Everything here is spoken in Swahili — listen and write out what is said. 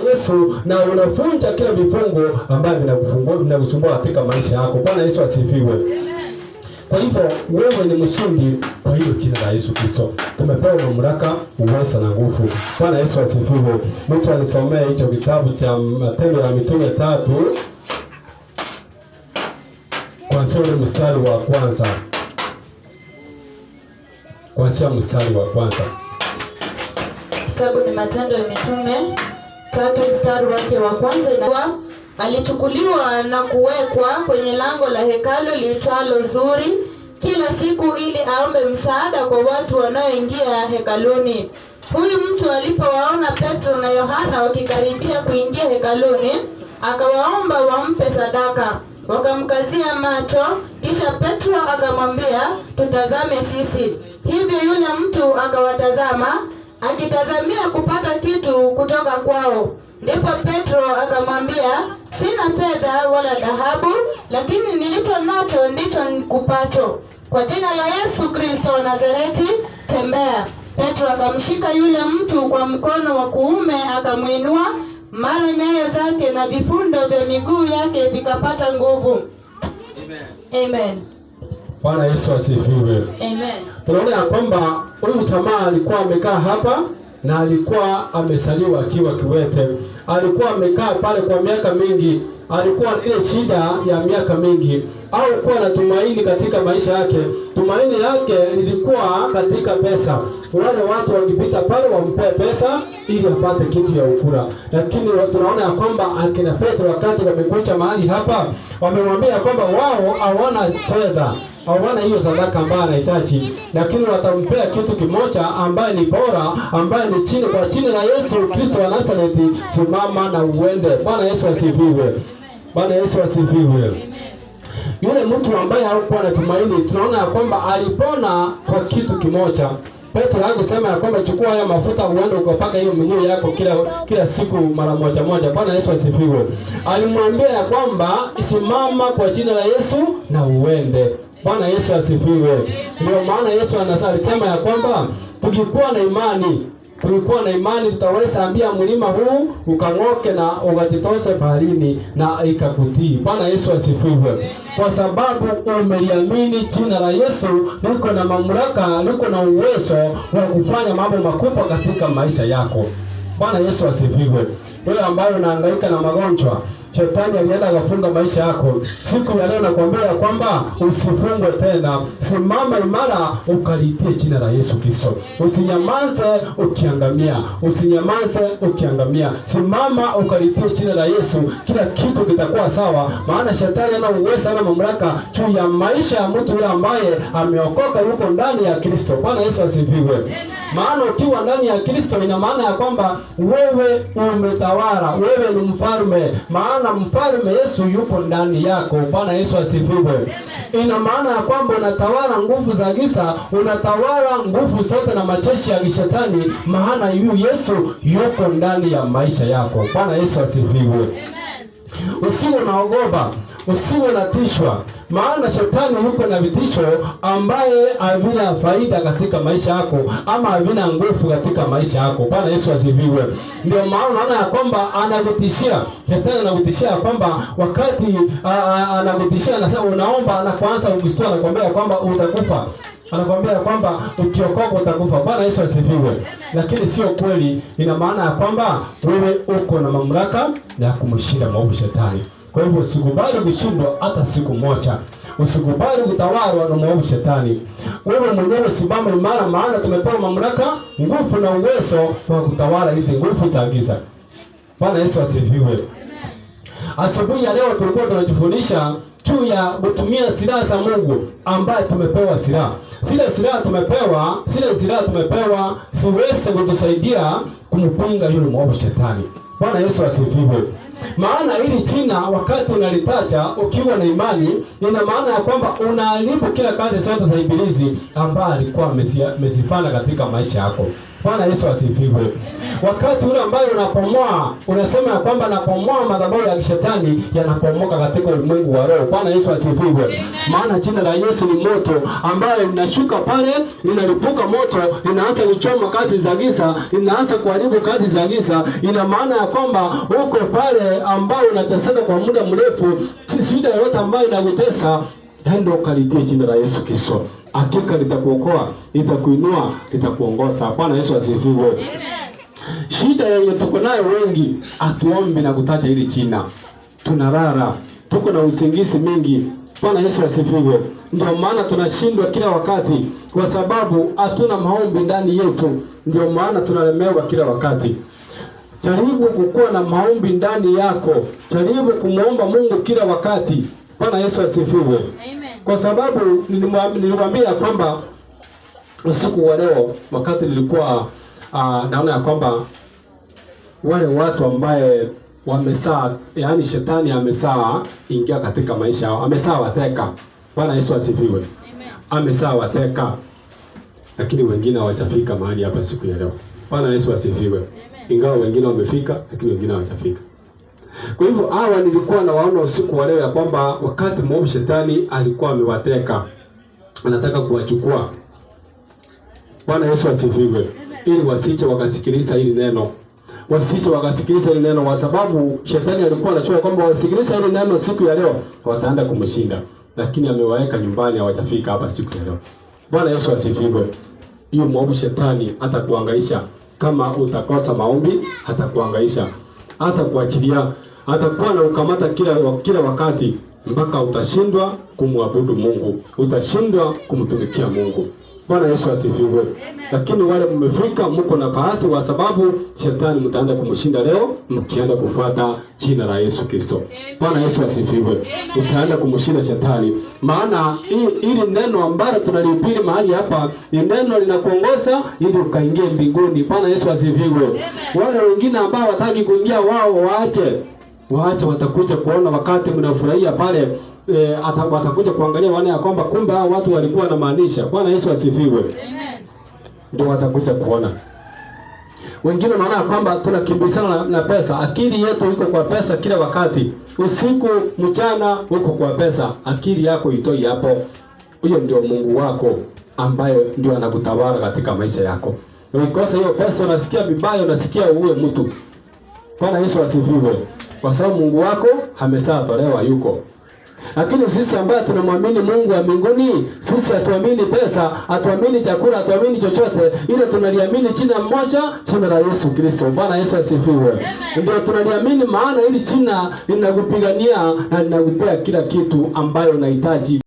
Yesu na unavunja kila vifungo ambavyo vinakusumbua katika maisha yako. Bwana Yesu asifiwe. Kwa hivyo wewe ni mshindi kwa hiyo jina la Yesu Kristo. Tumepewa mamlaka, uwezo na nguvu. Bwana Yesu asifiwe. Mtu alisomea hicho kitabu cha Matendo ya Mitume 3 kuanzia ule mstari wa kwanza. Kuanzia mstari wa kwanza. Kitabu ni Matendo ya Mitume 3 mstari wake wa kwanza. Alichukuliwa na kuwekwa kwenye lango la hekalu liitwalo Zuri kila siku ili aombe msaada kwa watu wanaoingia hekaluni. Huyu mtu alipowaona Petro na Yohana wakikaribia kuingia hekaluni, akawaomba wampe sadaka. Wakamkazia macho, kisha Petro akamwambia, "Tutazame sisi." Hivyo yule mtu akawatazama, akitazamia kupata kitu kutoka kwao. Ndipo Petro akamwambia, "Sina fedha wala dhahabu, lakini nilicho nacho ndicho nikupacho. Kwa jina la Yesu Kristo wa Nazareti, tembea." Petro akamshika yule mtu kwa mkono wa kuume akamuinua, mara nyayo zake na vifundo vya miguu yake vikapata nguvu. Amen. Amen. Bwana Yesu asifiwe. Amen. Tunaona ya kwamba huyu jamaa alikuwa amekaa hapa na alikuwa amesaliwa akiwa kiwete. Alikuwa amekaa pale kwa miaka mingi. Alikuwa ile shida ya miaka mingi. Au kuwa na tumaini katika maisha yake. Tumaini yake lilikuwa katika pesa. Wale watu wakipita pale wampe pesa ili apate kitu ya ukula. Lakini tunaona ya kwamba akina Petro wakati wamekuja mahali hapa, wamemwambia kwamba wao hawana fedha, hawana hiyo sadaka ambayo anahitaji, lakini watampea kitu kimoja ambaye ni bora, ambaye ni chini. Kwa jina la Yesu Kristo wa Nazareti, simama na uende. Bwana Yesu asifiwe. Bwana Yesu asifiwe. Yule mtu ambaye hakuwa na tumaini, tunaona ya kwamba alipona kwa kitu kimoja. Petro hakusema ya kwamba chukua haya mafuta uende ukapaka hiyo miguu yako kila siku mara moja moja. Bwana Yesu asifiwe. Alimwambia ya kwamba simama kwa jina la Yesu na uende. Bwana Yesu asifiwe. Ndio maana Yesu alisema ya kwamba tukikuwa na imani tutaweza ambia mlima huu ukang'oke na ukajitose baharini na ikakutii. Bwana Yesu asifiwe. Kwa sababu umeliamini jina la Yesu, liko na mamlaka, liko na uwezo wa kufanya mambo makubwa katika maisha yako. Bwana Yesu asifiwe. Wewe ambaye unahangaika na magonjwa, Shetani alienda akafunga maisha yako. Siku ya leo nakwambia kwamba usifungwe tena. Simama imara ukalitie jina la Yesu Kristo. Usinyamaze ukiangamia. Usinyamaze ukiangamia. Simama ukalitie jina la Yesu. Kila kitu kitakuwa sawa. Maana Shetani ana uwezo, ana mamlaka juu ya maisha ya mtu yule ambaye ameokoka, yuko ndani ya Kristo. Bwana Yesu asifiwe. Maana ukiwa ndani ya Kristo ina maana ya kwamba wewe umetawala. Wewe ni mfalme. Maana mfalme Yesu yupo ndani yako. Bwana Yesu asifiwe. Ina maana ya kwamba unatawala nguvu za giza, unatawala nguvu zote na majeshi ya Shetani, maana Yesu yuko ndani ya maisha yako. Bwana Yesu asifiwe. Usiwe unaogopa, usiwe unatishwa, maana Shetani yuko na vitisho ambaye havina faida katika maisha yako ama havina nguvu katika maisha yako. Bwana Yesu asifiwe. Ndio maana unaona ya kwamba anakutishia. Shetani anakutishia kwamba wakati anakutishia na sasa unaomba, anakuanza ukistua, anakuambia kwamba utakufa. Anakuambia kwamba ukiokoka utakufa. Bwana Yesu asifiwe. Lakini sio kweli. Ina maana ya kwamba wewe uko na mamlaka ya kumshinda mwovu Shetani. Kwa hivyo usikubali kushindwa hata siku moja. Usikubali kutawalwa na mwovu Shetani. Wewe mwenyewe simama imara, maana tumepewa mamlaka, nguvu na uwezo wa kutawala hizi nguvu za giza. Bwana Yesu asifiwe. Asubuhi ya leo tulikuwa tunajifundisha juu ya kutumia silaha za Mungu ambaye tumepewa silaha. Zile silaha tumepewa siweze kutusaidia kumpinga yule mwovu Shetani. Bwana Yesu asifiwe. Maana ili jina wakati unalitaja ukiwa na imani, ina maana ya kwamba unaharibu kila kazi zote za ibilisi ambaye alikuwa amezifanya katika maisha yako. Bwana Yesu asifiwe. Wakati ule ambayo unapomoa, unasema ya kwamba napomoa madhabahu ya kishetani yanapomoka katika ulimwengu wa roho. Bwana Yesu asifiwe. Maana jina la Yesu ni moto ambayo linashuka pale, linalipuka moto, linaanza kuchoma kazi za giza, linaanza kuharibu kazi za giza. Ina maana ya kwamba uko pale ambao unateseka kwa muda mrefu, shida yote ambayo inakutesa, ndio kalitie jina la Yesu Kristo. Hakika litakuokoa, litakuinua, litakuongoza. Bwana Yesu asifiwe. Amen. Shida yenye tuko nayo wengi, atuombi na kutaja hili jina. Tunarara, tuko na usingizi mingi. Bwana Yesu asifiwe. Ndio maana tunashindwa kila wakati, kwa sababu hatuna maombi ndani yetu. Ndio maana tunalemewa kila wakati. Jaribu kukuwa na maombi ndani yako. Jaribu kumuomba Mungu kila wakati. Bwana Yesu asifiwe. Amen. Kwa sababu nilimwambia kwamba usiku wa leo wakati nilikuwa naona ya kwamba wale watu ambaye wamesaa, yani shetani amesaa ingia katika maisha yao, amesaa wateka. Bwana Yesu asifiwe. Amen. Amesaa wateka, lakini wengine hawajafika mahali hapa siku ya leo. Bwana Yesu asifiwe. Amen. Ingawa wengine wamefika, lakini wengine hawajafika. Kwa hivyo hawa nilikuwa nawaona usiku wa leo ya kwamba wakati mwovu shetani alikuwa amewateka, anataka kuwachukua. Bwana Yesu asifiwe. Ili wasiche wakasikiliza hili neno. Wasiche wakasikiliza hili neno, kwa sababu shetani alikuwa anachua kwamba wasikiliza hili neno siku ya leo wataenda kumshinda. Lakini amewaweka nyumbani, hawajafika hapa siku ya leo. Bwana Yesu asifiwe. Hiyo mwovu shetani atakuhangaisha kama utakosa maombi, atakuhangaisha. Hata kuachilia, atakuwa na ukamata kila wakati mpaka utashindwa kumwabudu Mungu, utashindwa kumtumikia Mungu. Bwana Yesu asifiwe. Lakini wale mmefika, mko na bahati, kwa sababu shetani mtaenda kumshinda leo mkienda kufuata jina la Yesu Kristo. Bwana Yesu asifiwe. Utaenda kumshinda shetani. Maana hili neno ambalo tunalihubiri mahali hapa ni neno linakuongoza ili ukaingie mbinguni. Bwana Yesu asifiwe. Wale wengine ambao wataki kuingia, wao waache, watakuja kuona wakati mnafurahia pale. Watakuja kuangalia wana ya kwamba kumbe hao watu walikuwa na maanisha. Bwana Yesu asifiwe. Amen. Ndio watakuja kuona. Wengine wanaona kwamba tunakimbizana na pesa. Akili yetu iko kwa pesa kila wakati. Usiku mchana uko kwa pesa. Akili yako itoi hapo. Huyo ndio Mungu wako ambaye ndio anakutawala katika maisha yako. Ukikosa hiyo pesa unasikia vibaya, unasikia uwe mtu. Bwana Yesu asifiwe. Kwa sababu Mungu wako ameshatolewa yuko. Lakini sisi ambao tunamwamini Mungu wa mbinguni, sisi hatuamini pesa, hatuamini chakula, hatuamini chochote, ile tunaliamini jina moja, jina la Yesu Kristo. Bwana Yesu asifiwe. Ndio tunaliamini, maana hili jina linakupigania na linakupea kila kitu ambayo unahitaji.